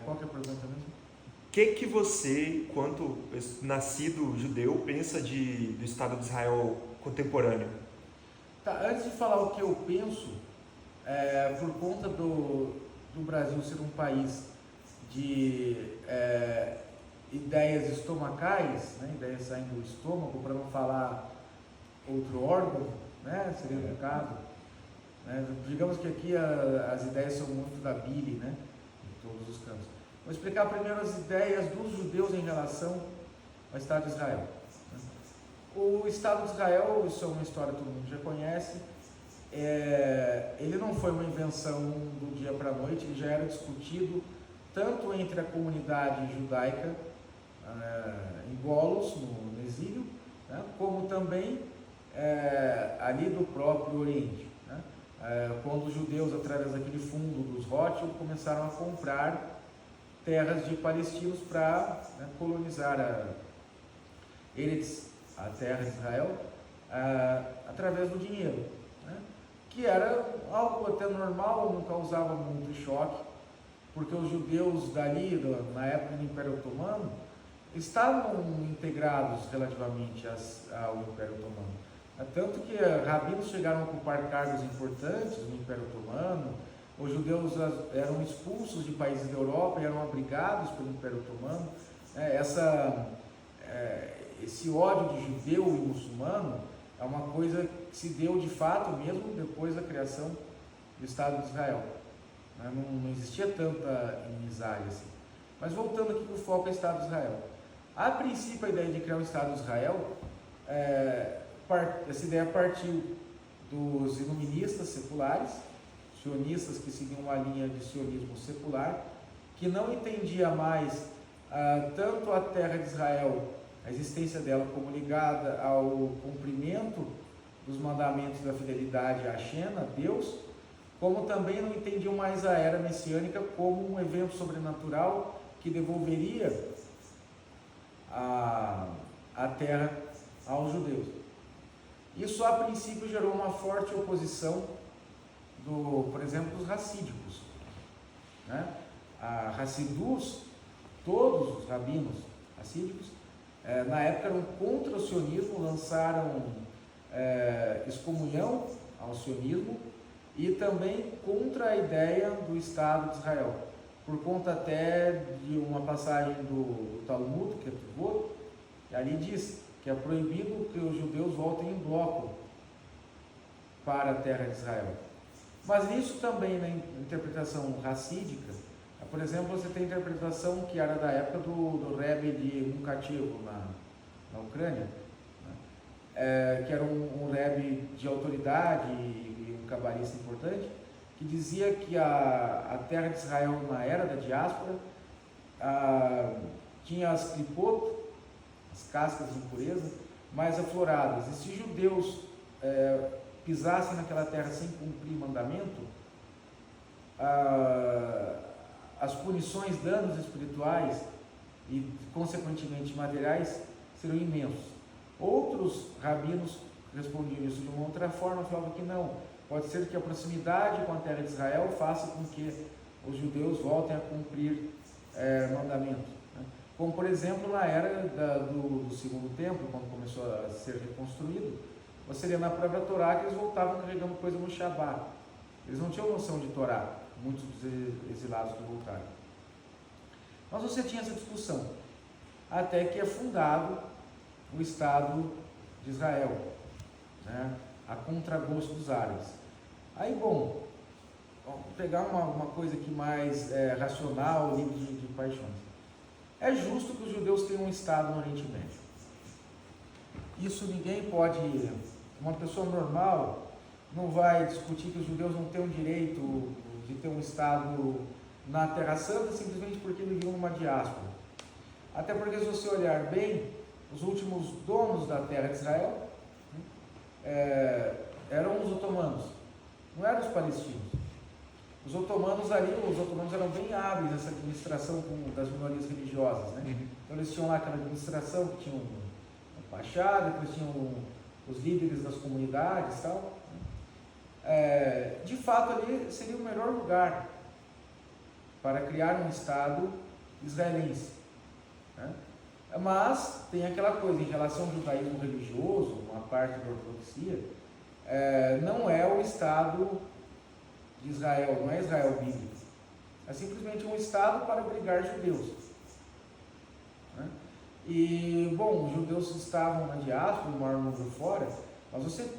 Qual que é a pergunta mesmo? O que você, enquanto nascido judeu, pensa do Estado de Israel contemporâneo? Tá, antes de falar o que eu penso, por conta do Brasil ser um país de ideias estomacais, né, ideias saindo do estômago, para não falar outro órgão, né, seria um caso. Né, digamos que aqui as ideias são muito da bile, né, em todos os campos. Vou explicar primeiro as ideias dos judeus em relação ao Estado de Israel. O Estado de Israel, isso é uma história que todo mundo já conhece, ele não foi uma invenção do dia para a noite, ele já era discutido tanto entre a comunidade judaica em Golos, no exílio, né, como também ali do próprio Oriente, né, quando os judeus, através daquele fundo dos Rothschild, começaram a comprar terras de palestinos para colonizar a terra de Israel, através do dinheiro, né, que era algo até normal, não causava muito choque, porque os judeus dali, na época do Império Otomano, estavam integrados relativamente ao Império Otomano. Tanto que rabinos chegaram a ocupar cargos importantes no Império Otomano. Os judeus eram expulsos de países da Europa e eram abrigados pelo Império Otomano. Esse ódio de judeu e muçulmano é uma coisa que se deu de fato mesmo depois da criação do Estado de Israel. Não existia tanta inimizade assim. Mas voltando aqui para o foco do Estado de Israel. A princípio, a ideia de criar um Estado de Israel, essa ideia partiu dos iluministas seculares, sionistas que seguiam uma linha de sionismo secular, que não entendia mais tanto a terra de Israel, a existência dela como ligada ao cumprimento dos mandamentos da fidelidade a Hashem, a Deus, como também não entendiam mais a era messiânica como um evento sobrenatural que devolveria a terra aos judeus. Isso a princípio gerou uma forte oposição por exemplo, dos racídicos, né? A Hassidus, todos os rabinos racídicos, na época eram contra o sionismo, lançaram excomunhão ao sionismo e também contra a ideia do Estado de Israel, por conta até de uma passagem do Talmud, que é Tuvot, e ali diz que é proibido que os judeus voltem em bloco para a terra de Israel. Mas isso também na interpretação racídica, por exemplo, você tem a interpretação que era da época do Rebbe de Mukatchevo na Ucrânia, né? Que era um Rebbe de autoridade e um cabalista importante, que dizia que a terra de Israel na era da diáspora tinha as clipot, as cascas de impureza, mais afloradas, e se judeus pisassem naquela terra sem cumprir mandamento, as punições, danos espirituais e consequentemente materiais seriam imensos. Outros rabinos respondiam isso de uma outra forma, falavam que não, pode ser que a proximidade com a terra de Israel faça com que os judeus voltem a cumprir mandamentos, né? Como por exemplo na era do segundo templo, quando começou a ser reconstruído, você lê na própria Torá que eles voltavam carregando coisa no Shabat. Eles não tinham noção de Torá, muitos dos exilados que voltaram. Mas você tinha essa discussão, até que é fundado o Estado de Israel, né, a contragosto dos árabes. Aí, bom, vamos pegar uma coisa aqui mais racional, livre de paixões. É justo que os judeus tenham um Estado no Oriente Médio. Isso ninguém pode... Uma pessoa normal não vai discutir que os judeus não têm o direito de ter um Estado na Terra Santa simplesmente porque eles viviam numa diáspora. Até porque, se você olhar bem, os últimos donos da terra de Israel eram os otomanos, não eram os palestinos. Os otomanos eram bem hábeis nessa administração das minorias religiosas, né? Então eles tinham lá aquela administração que tinha um pachá, depois tinham os líderes das comunidades e tal. De fato ali seria o melhor lugar para criar um Estado israelense, né? Mas tem aquela coisa, em relação ao judaísmo religioso, uma parte da ortodoxia, não é o Estado de Israel, não é Israel bíblico, é simplesmente um Estado para abrigar judeus, né? E, bom, os judeus estavam na diáspora, o maior número fora, mas você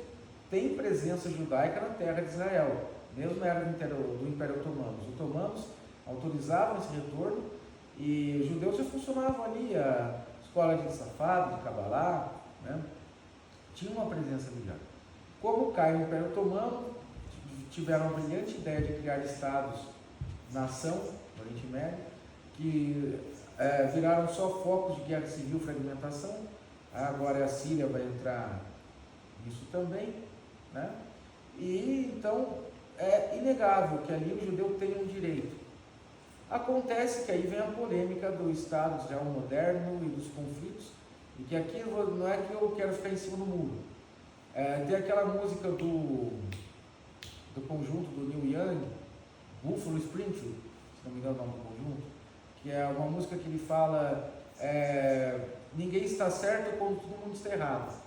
tem presença judaica na terra de Israel, mesmo na era do Império Otomano. Os otomanos autorizavam esse retorno e os judeus já funcionavam ali, a escola de Safado, de Kabbalah, né? Tinha uma presença ali já. Como cai o Império Otomano, tiveram a brilhante ideia de criar estados-nação no Oriente Médio, que viraram só focos de guerra civil, fragmentação. Agora a Síria vai entrar nisso também, né? E então é inegável que ali o judeu tem um direito. Acontece que aí vem a polêmica do Estado de Israel moderno e dos conflitos, e que aqui não é que eu quero ficar em cima do muro. Tem aquela música do conjunto do Neil Young, Buffalo Springfield, se não me engano o nome do conjunto, que é uma música que ele fala ninguém está certo quando todo mundo está errado.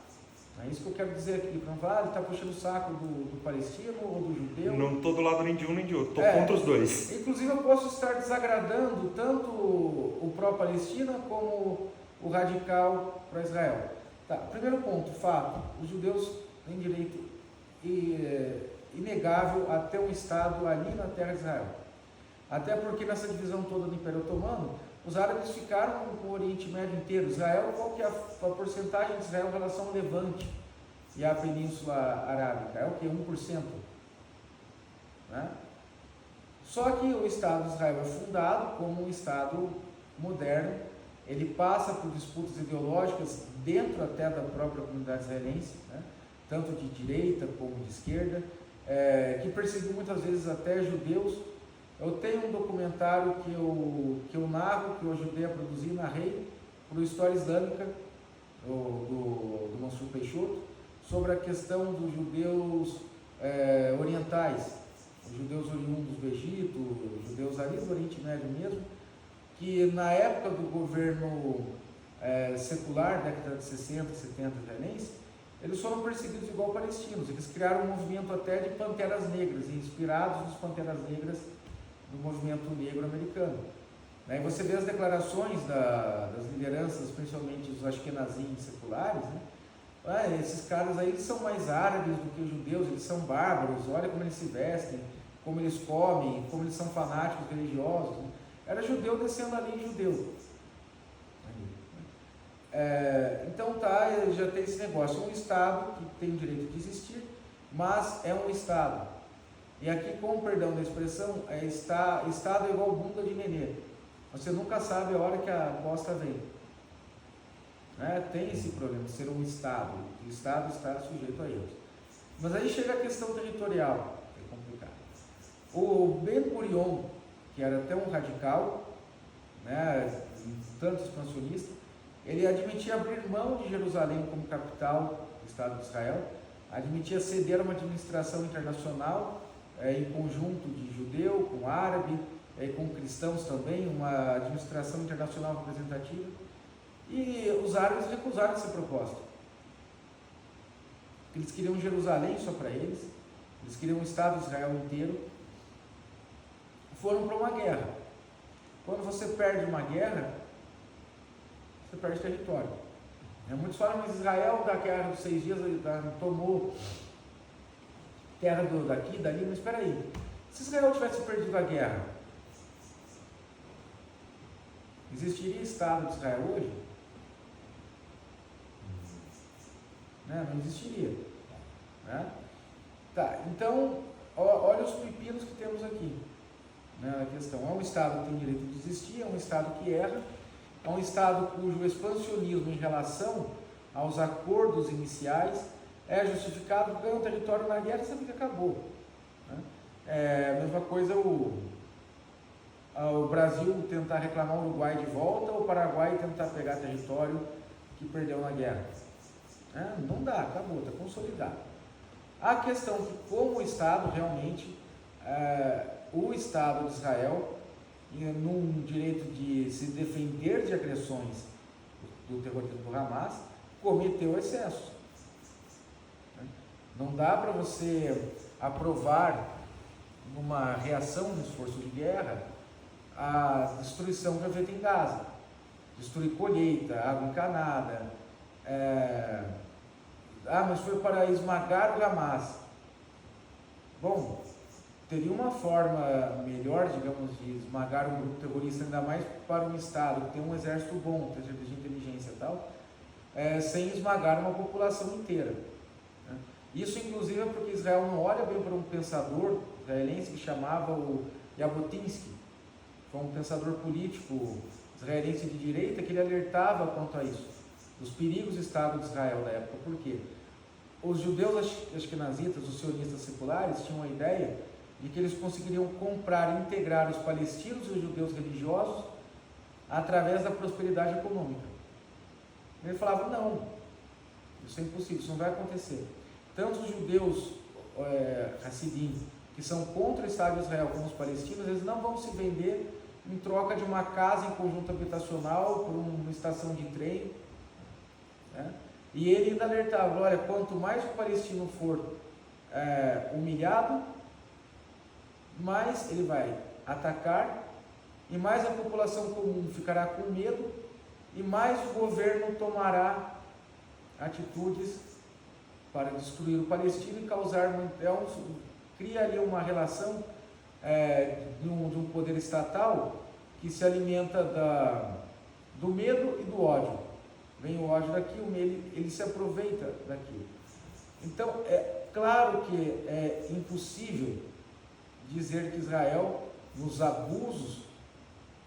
É isso que eu quero dizer aqui, para não falar, ele está puxando o saco do palestino ou do judeu. Não estou do lado nem de um nem de outro, estou contra os dois. Inclusive eu posso estar desagradando tanto o pró-Palestina como o radical para Israel. Tá, primeiro ponto, fato, os judeus têm direito inegável a ter um Estado ali na terra de Israel. Até porque nessa divisão toda do Império Otomano, os árabes ficaram com o Oriente Médio inteiro. Israel, qual que é a porcentagem de Israel em relação ao Levante e à Península Arábica? É o que? 1%. Né? Só que o Estado de Israel é fundado como um Estado moderno. Ele passa por disputas ideológicas dentro até da própria comunidade israelense, né? Tanto de direita como de esquerda, que perseguiu muitas vezes até judeus. Eu tenho um documentário que eu narro, que eu ajudei a produzir, narrei, para o História Islâmica, do Mansur Peixoto, sobre a questão dos judeus orientais, os judeus oriundos do Egito, os judeus ali do Oriente Médio mesmo, que na época do governo secular, década de 60, 70 israelense, eles foram perseguidos igual palestinos. Eles criaram um movimento até de panteras negras, inspirados nos panteras negras do movimento negro americano. E você vê as declarações das lideranças, principalmente os ashkenazim seculares, né? Esses caras aí são mais árabes do que judeus, eles são bárbaros, olha como eles se vestem, como eles comem, como eles são fanáticos religiosos, né? Era judeu descendo ali em judeu. Então já tem esse negócio, é um Estado que tem o direito de existir, mas é um Estado. E aqui, com o perdão da expressão, Estado é igual bunda de nenê. Você nunca sabe a hora que a bosta vem. Né? Tem esse problema de ser um Estado. O Estado está sujeito a erros. Mas aí chega a questão territorial, que é complicado. O Ben Gurion, que era até um radical, né, tanto expansionista, ele admitia abrir mão de Jerusalém como capital do Estado de Israel, admitia ceder a uma administração internacional em conjunto de judeu, com árabe, com cristãos também, uma administração internacional representativa, e os árabes recusaram essa proposta. Eles queriam Jerusalém só para eles queriam o Estado de Israel inteiro, foram para uma guerra. Quando você perde uma guerra, você perde território. Muitos falam, mas Israel, da guerra dos 6 dias, tomou terra daqui, dali, mas espera aí. Se Israel tivesse perdido a guerra, existiria Estado de Israel hoje? Né? Não existiria. Né? Tá, então, olha os pepinos que temos aqui, né, na questão. É um Estado que tem direito de existir, é um Estado que erra, é um Estado cujo expansionismo em relação aos acordos iniciais é justificado, ganha um território na guerra e sabe que acabou. Né? A mesma coisa o Brasil tentar reclamar o Uruguai de volta, ou o Paraguai tentar pegar território que perdeu na guerra. Não dá, acabou, está consolidado. A questão que, como Estado, realmente, o Estado de Israel num direito de se defender de agressões do terrorismo do Hamas, cometeu excessos. Não dá para você aprovar numa reação no esforço de guerra a destruição que é feita em Gaza, destruir colheita, água encanada, mas foi para esmagar o Hamas. Bom, teria uma forma melhor, digamos, de esmagar um grupo terrorista, ainda mais para um Estado que tem um exército bom, tem serviço de inteligência e tal, sem esmagar uma população inteira. Isso, inclusive, é porque Israel não olha bem para um pensador israelense que chamava o Jabotinsky, foi um pensador político israelense de direita que ele alertava quanto a isso, dos perigos do Estado de Israel da época. Por quê? Os judeus ashkenazitas, os sionistas seculares, tinham a ideia de que eles conseguiriam comprar e integrar os palestinos e os judeus religiosos através da prosperidade econômica. Ele falava, não, isso é impossível, isso não vai acontecer. Tanto os judeus Hassidim, que são contra o Estado de Israel, como os palestinos, eles não vão se vender em troca de uma casa em conjunto habitacional, por uma estação de trem, né? E ele ainda alertava, olha, quanto mais o palestino for humilhado, mais ele vai atacar, e mais a população comum ficará com medo, e mais o governo tomará atitudes para destruir o palestino e causar, então, cria ali uma relação de um poder estatal que se alimenta do medo e do ódio. Vem o ódio daqui, o medo, ele se aproveita daquilo. Então, é claro que é impossível dizer que Israel, nos abusos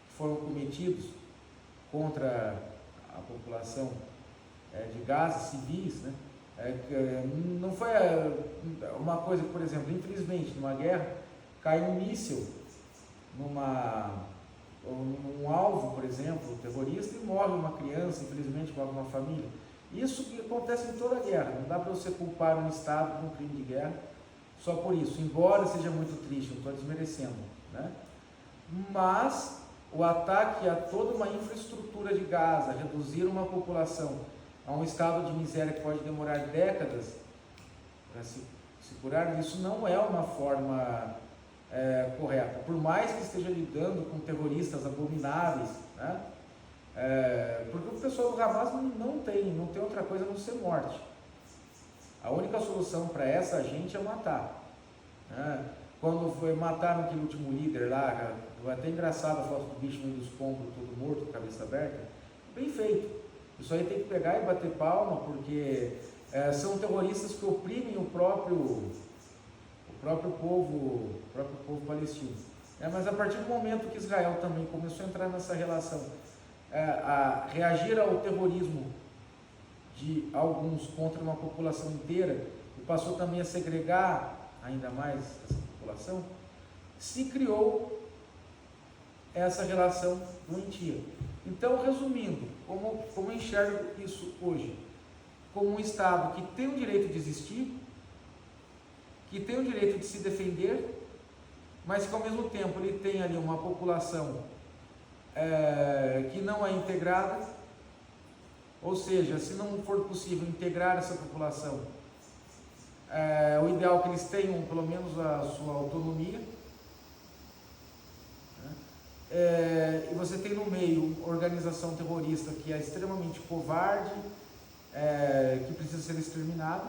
que foram cometidos contra a população de Gaza, civis, né? Não foi uma coisa, por exemplo, infelizmente, numa guerra, cai um míssil num alvo, por exemplo, terrorista, e morre uma criança, infelizmente morre uma família. Isso que acontece em toda a guerra. Não dá para você culpar um Estado por um crime de guerra só por isso, embora seja muito triste, não estou desmerecendo, né? Mas o ataque a toda uma infraestrutura de Gaza, reduzir uma população a um estado de miséria que pode demorar décadas para se curar, isso não é uma forma correta. Por mais que esteja lidando com terroristas abomináveis, né? Porque o pessoal do Hamas não tem outra coisa a não ser morte. A única solução para essa gente é matar, né? Quando mataram aquele último líder lá, até engraçado a foto do bicho no meio dos pombos, todo morto, cabeça aberta, bem feito. Isso aí tem que pegar e bater palma, porque são terroristas que oprimem o próprio povo palestino. Mas a partir do momento que Israel também começou a entrar nessa relação, a reagir ao terrorismo de alguns contra uma população inteira, e passou também a segregar ainda mais essa população, se criou essa relação doentia. Então, resumindo, como eu enxergo isso hoje? Como um Estado que tem o direito de existir, que tem o direito de se defender, mas que ao mesmo tempo ele tem ali uma população que não é integrada, ou seja, se não for possível integrar essa população, o ideal é que eles tenham pelo menos a sua autonomia, e você tem no meio uma organização terrorista que é extremamente covarde, que precisa ser exterminada,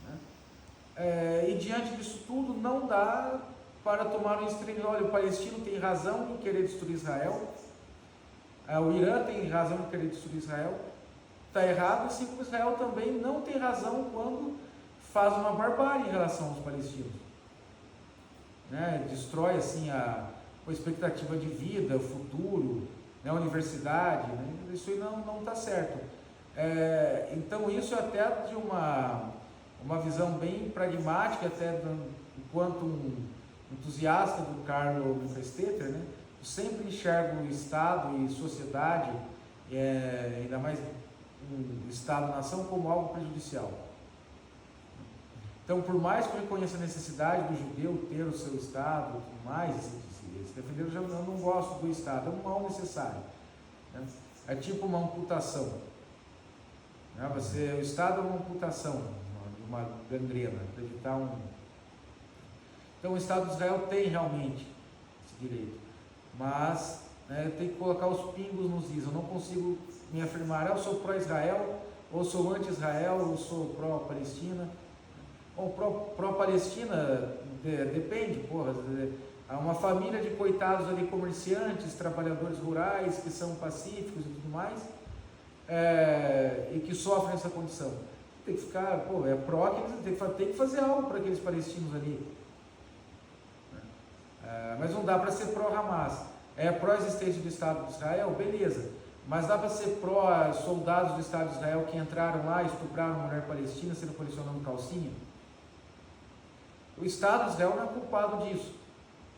né? E diante disso tudo não dá para tomar um extremo. Olha, o palestino tem razão em querer destruir Israel, o Irã tem razão em querer destruir Israel, está errado, assim como Israel também não tem razão quando faz uma barbárie em relação aos palestinos, né? Destrói assim a expectativa de vida, o futuro, né? A universidade, né? Isso aí não está certo. Então isso é até de uma visão bem pragmática, até enquanto um entusiasta do Karl Manfredstetter, né? Eu sempre enxergo o Estado e sociedade, ainda mais o Estado-nação, como algo prejudicial. Então, por mais que eu reconheça a necessidade do judeu ter o seu Estado, tudo mais, se defender, eu não gosto do Estado, é um mal necessário. Né? É tipo uma amputação. Né? O Estado é uma amputação, uma gangrena, para evitar um... Então, o Estado de Israel tem realmente esse direito, mas tem que colocar os pingos nos is. Eu não consigo me afirmar, eu sou pró-Israel, ou sou anti-Israel, ou sou pró-Palestina. Bom, pró-Palestina depende, porra. Há uma família de coitados ali, comerciantes, trabalhadores rurais, que são pacíficos e tudo mais, e que sofrem essa condição. Tem que ficar, pô, é pró, tem que fazer algo para aqueles palestinos ali. Mas não dá para ser pró-Hamas. É pró-existência do Estado de Israel, beleza. Mas dá para ser pró-soldados do Estado de Israel que entraram lá, estupraram uma mulher palestina, sendo colecionando calcinha? O Estado de Israel não é culpado disso.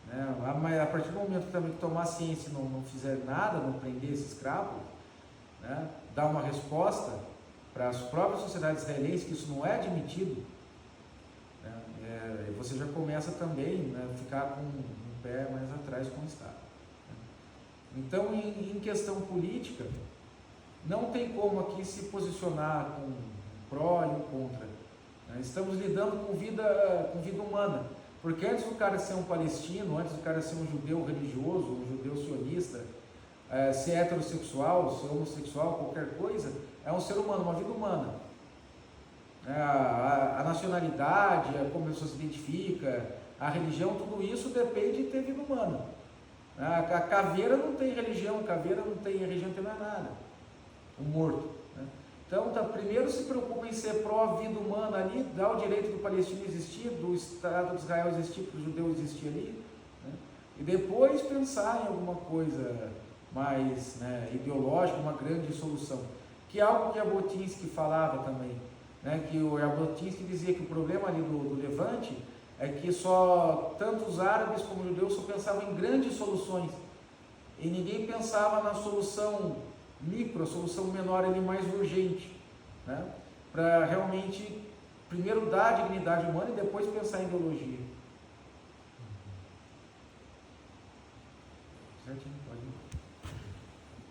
Né? A partir do momento também que tomar ciência e não fizer nada, não prender esse escravo, né? Dar uma resposta para as próprias sociedades israelenses que isso não é admitido, né? Você já começa também, né, a ficar com um pé mais atrás com o Estado. Então, em questão política, não tem como aqui se posicionar com um pró e um contra. Estamos lidando com vida humana, porque antes do cara ser um palestino, antes do cara ser um judeu religioso, um judeu sionista, ser heterossexual, ser homossexual, qualquer coisa, é um ser humano, uma vida humana. A nacionalidade, como a pessoa se identifica, a religião, tudo isso depende de ter vida humana. A caveira não tem religião, caveira não tem religião, não tem mais nada. O morto. Né? Então, primeiro se preocupa em ser pró-vida humana ali, dar o direito do palestino existir, do Estado de Israel existir, para o judeu existir ali, né? E depois pensar em alguma coisa mais, né, ideológica, uma grande solução. Que é algo que Jabotinsky falava também, né? Que o Jabotinsky dizia que o problema ali do Levante é que tanto os árabes como os judeus só pensavam em grandes soluções e ninguém pensava na solução micro, a solução menor ali mais urgente, né? Para realmente primeiro dar a dignidade humana e depois pensar em ideologia. Certo?